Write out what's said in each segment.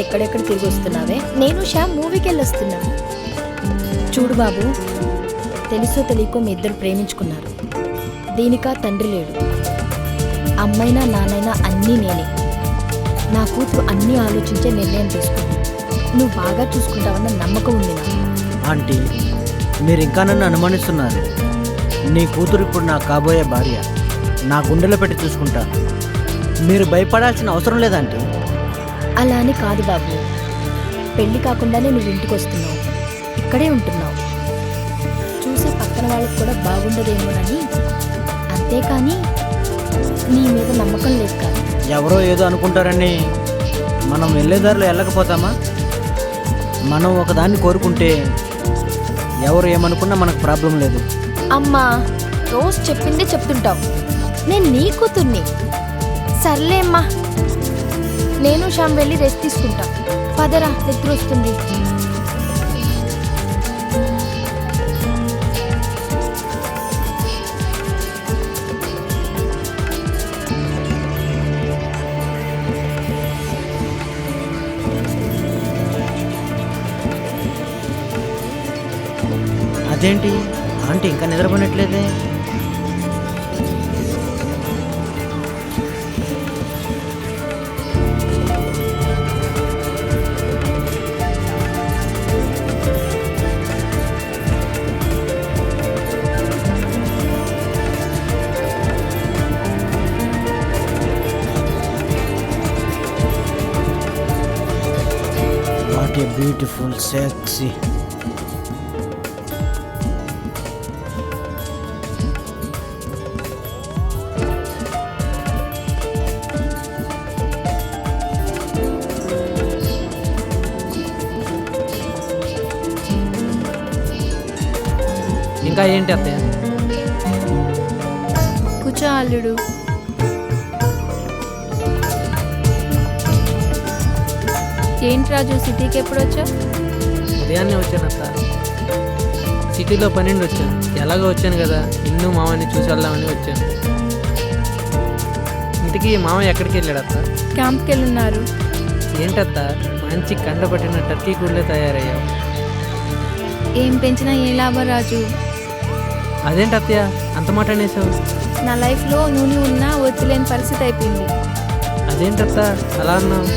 ఎక్కడెక్కడ తిరిగి వస్తున్నావే? నేను శ్యామ్ మూవీకి వెళ్ళొస్తున్నా. చూడు బాబు, తెలుసో తెలియకో మీ ఇద్దరు ప్రేమించుకున్నారు. దీనికా తండ్రి లేడు, అమ్మైనా నాన్నైనా అన్నీ నేనే. నా కూతురు అన్నీ ఆలోచించే నిర్ణయం తీసుకుంది. నువ్వు బాగా చూసుకుంటావన్న నమ్మకం ఉంది నాకు. ఆంటీ, మీరు ఇంకా నన్ను అనుమానిస్తున్నారు. నీ కూతురు ఇప్పుడు నా కాబోయే భార్య. నా గుండెలో పెట్టి చూసుకుంటా. మీరు భయపడాల్సిన అవసరం లేదంటీ. అలా అని కాదు బాబు, పెళ్లి కాకుండానే నువ్వు ఇంటికి వస్తున్నావు, ఇక్కడే ఉంటున్నావు. చూసే పక్కన వాళ్ళకు కూడా బాగుండదేమోనని. అంతేకాని నీ మీద నమ్మకం లేదు కాదు. ఎవరో ఏదో అనుకుంటారని మనం వెళ్ళేదారిలో వెళ్ళకపోతామా? మనం ఒకదాన్ని కోరుకుంటే ఎవరు ఏమనుకున్నా మనకు ప్రాబ్లం లేదు. అమ్మా, రోజు చెప్పిందే చెప్తుంటావు. నేను నీ కూతుర్ని. సర్లే అమ్మా, నేను శ్యామ్ వెళ్ళి రెస్ట్ తీసుకుంటా. పదరా, నిద్ర వస్తుంది. అదేంటి ఆంటీ ఇంకా నిద్రపోనట్లేదే? What a beautiful sexy. ఇంకా ఏంటి అత్తయ్య? కూర్చో అల్లుడు. ఏంటి రాజు, సిటీకి ఎప్పుడు వచ్చావు? ఉదయాన్నే వచ్చాను అత్త. సిటీలో పన్నెండు వచ్చాను. ఎలాగో వచ్చాను కదా, ఇన్ను మామని చూసి వెళ్దామని వచ్చాను. ఇంటికి మామ ఎక్కడికి వెళ్ళాడు అత్త? క్యాంప్కి వెళ్ళున్నారు. ఏంటత్త, మంచి కండపట్టిన టర్కీ గుళ్ళే తయారయ్యావు. ఏం పెంచినా ఏం లాభం రాజు. అదేంటి అత్తయ్య అంత మాట అనేసావు? నా లైఫ్లో నూనె ఉన్నా వద్దులేని పరిస్థితి అయిపోయింది. అదేంటత్త అలా అన్నావు?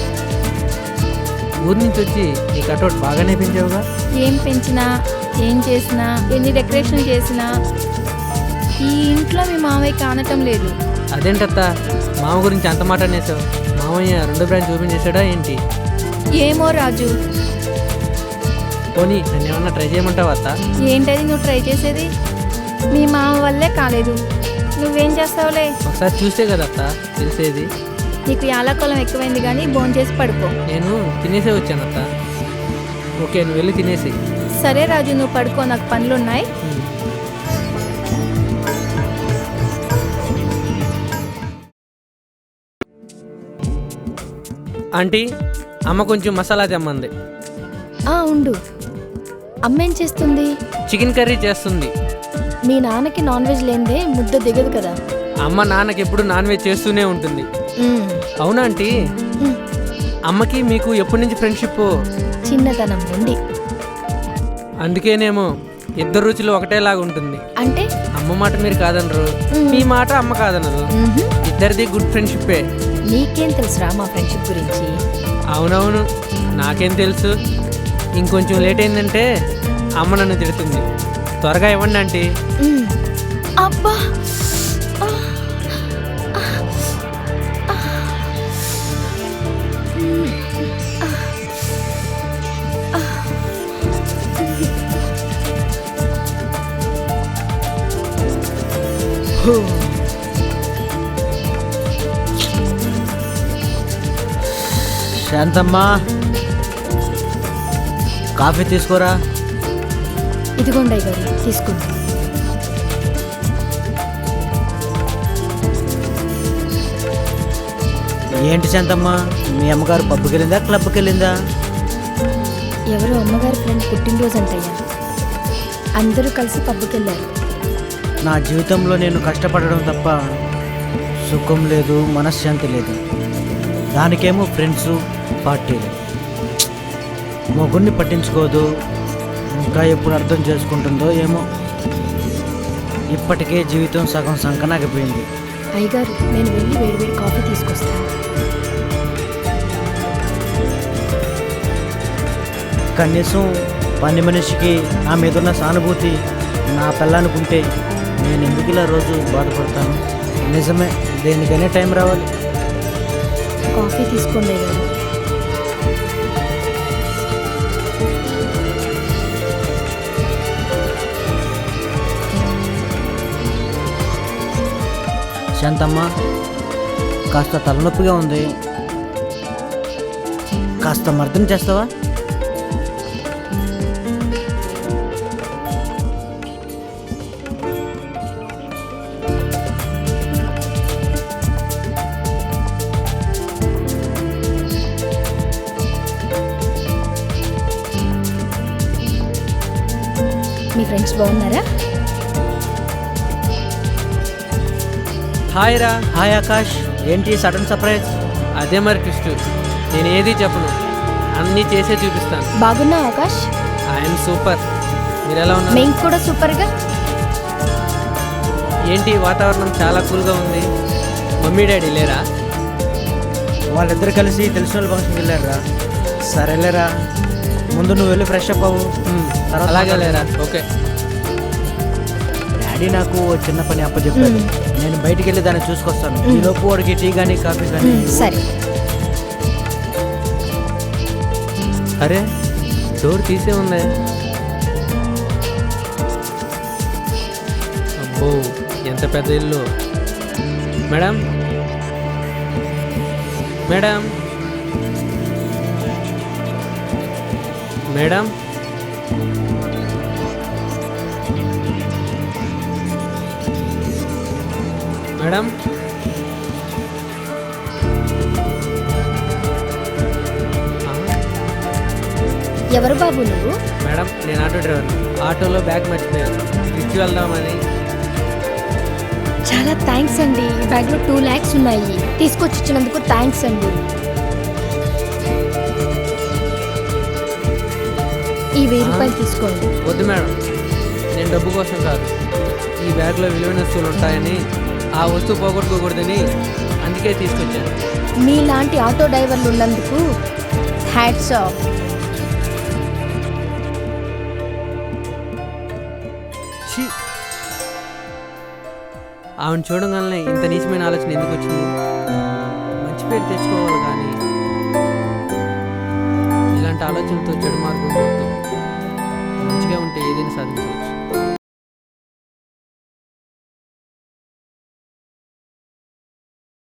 ఊరి నుంచి వచ్చి నీ కటౌట్ బాగానే పెంచావుగా. ఏం పెంచినా, ఏం చేసినా, ఎన్ని డెకరేషన్ చేసినా ఈ ఇంట్లో మీ మామయ్యకి ఆనటం లేదు. అదేంటత్త మామ గురించి అంత మాట అనేసావు? మామయ్య రెండో బ్రాంచ్ ఓపెన్ చేశాడా ఏంటి? ఏమో రాజు. పోనీ నన్ను ఏమన్నా ట్రై చేయమంటావా అత్త? ఏంటది నువ్వు ట్రై చేసేది? మీ మామ వల్లే కాలేదు, నువ్వేం చేస్తావులే. ఒకసారి చూస్తే కదా అత్త తెలిసేది. నీకు యాలకొలం ఎక్కువైంది కానీ భోంచేసి పడుకో. నేను తినేసే వచ్చాను అత్త. ఓకే, నువ్వు వెళ్ళి తినేసి. సరే రాజు, నువ్వు పడుకో, నాకు పనులున్నాయి. ఆంటీ, అమ్మ కొంచెం మసాలా తెమ్మంది. ఉండు. అమ్మేం చేస్తుంది? చికెన్ కర్రీ చేస్తుంది. మీ నాన్నకి నాన్ వెజ్ లేనిదే ముద్ద దిగదు కదా. అమ్మ నాన్నకి ఎప్పుడు నాన్ వెజ్ చేస్తూనే ఉంటుంది. అవునా ఆంటీ? అమ్మకి మీకు ఎప్పటి నుంచి ఫ్రెండ్షిప్? చిన్నతనం నుండి. అందుకేనేమో ఇద్దరు రుచులు ఒకటేలాగా ఉంటుంది. అంటే అమ్మ మాట మీరు కాదనరు, మీ మాట అమ్మ కాదనరు. ఇద్దరిది గుడ్ ఫ్రెండ్షిప్పే. నీకేం తెలుసురా మా ఫ్రెండ్షిప్ గురించి? అవునవును, నాకేం తెలుసు. ఇంకొంచెం లేట్ అయిందంటే అమ్మ నన్ను తిడుతుంది. త్వరగా ఇవ్వండి ఆంటీ. అబ్బా, శాంతమ్మా, కాఫీ తీసుకోరా. ఇదిగోండి గారు, తీసుకోండి. ఏంటి శాంతమ్మా, మీ అమ్మగారు పబ్కి వెళ్ళిందా, క్లబ్కి వెళ్ళిందా? ఎవరో అమ్మగారి ఫ్రెండ్ పుట్టినరోజు అంటయ్యా, అందరూ కలిసి పబ్కి వెళ్ళారు. నా జీవితంలో నేను కష్టపడడం తప్ప సుఖం లేదు, మనశ్శాంతి లేదు. దానికేమో ఫ్రెండ్స్, పార్టీలు. మొగుడిని పట్టించుకోదు. ఇంకా ఎప్పుడు అర్థం చేసుకుంటుందో ఏమో. ఇప్పటికే జీవితం సగం సంకనాగిపోయింది. అయ్యగారు, నేను వెళ్ళి వేడివేడి కాఫీ తీసుకొస్తాను. కనీసం పని మనిషికి నా మీద ఉన్న సానుభూతి నా పిల్లనుకుంటే నేను ఎందుకు ఇలా రోజు బాధపడతాను? నిజమే, దేనికైనా టైం రావాలి. కాఫీ తీసుకోండి అయ్యగారు. శాంతమ్మ, కాస్త తలనొప్పిగా ఉంది, కాస్త మర్దన చేస్తావా? మీ ఫ్రెండ్స్ బాగున్నారా? హాయ్ రా. హాయ్ ఆకాష్, ఏంటి సడన్ సర్ప్రైజ్? అదే మరి ట్విస్ట్. నేను ఏది చెప్పను, అన్నీ చేసే చూపిస్తాను. బాగున్నా ఆకాష్? I'm super. మీరు ఎలా ఉన్నారు? మేము కూడా సూపర్గా. ఏంటి వాతావరణం చాలా కూల్గా ఉంది. మమ్మీ డాడీ లేరా? వాళ్ళిద్దరు కలిసి తెలిసిన వాళ్ళ ఫంక్షన్కి వెళ్ళారా? సరేలేరా, ముందు నువ్వు వెళ్ళి ఫ్రెష్ అప్ అవ్వు. తర్వాత అలాగే లేరా? ఓకే. డాడీ నాకు ఓ చిన్న పని అప్పచెప్పాడు. నేను బయటికి వెళ్ళి దాన్ని చూసుకొస్తాను. ఈలోపు వాడికి టీ కానీ కాఫీ కానీ. సరే. అరే, డోర్ తీసే ఉంది. అబ్బో, ఎంత పెద్ద ఇల్లు. Madam, madam, madam, madam. ఎవరు బాబు నువ్వు? మేడం, నేను ఆటో డ్రైవర్. ఆటోలో బ్యాగ్ మర్చిపోయాను. ఇచ్చి వెళ్దామని. చాలా థ్యాంక్స్ అండి. ఈ బ్యాగ్లో 2 lakhs ఉన్నాయి. తీసుకొచ్చి ఇచ్చినందుకు థ్యాంక్స్ అండి. ఈ 1000 రూపాయలు తీసుకోండి. వద్దు మేడం, నేను డబ్బు కోసం కాదు. ఈ బ్యాగ్లో విలువైన వస్తువులు ఉంటాయని, ఆ వస్తువు పోగొట్టుకోకూడదని అందుకే తీసుకొచ్చాను. మీలాంటి ఆటో డ్రైవర్లు ఉన్నందుకు హ్యాట్స్ ఆఫ్. ఛీ! ఆమెను చూడగానే ఇంత నీచమైన ఆలోచన ఎందుకు వచ్చింది? మంచి పేరు తెచ్చుకోవాలి కానీ ఇలాంటి ఆలోచనలతో చెడు మార్గం పోతూ మంచిగా ఉంటే ఏదైనా సాధించవచ్చు.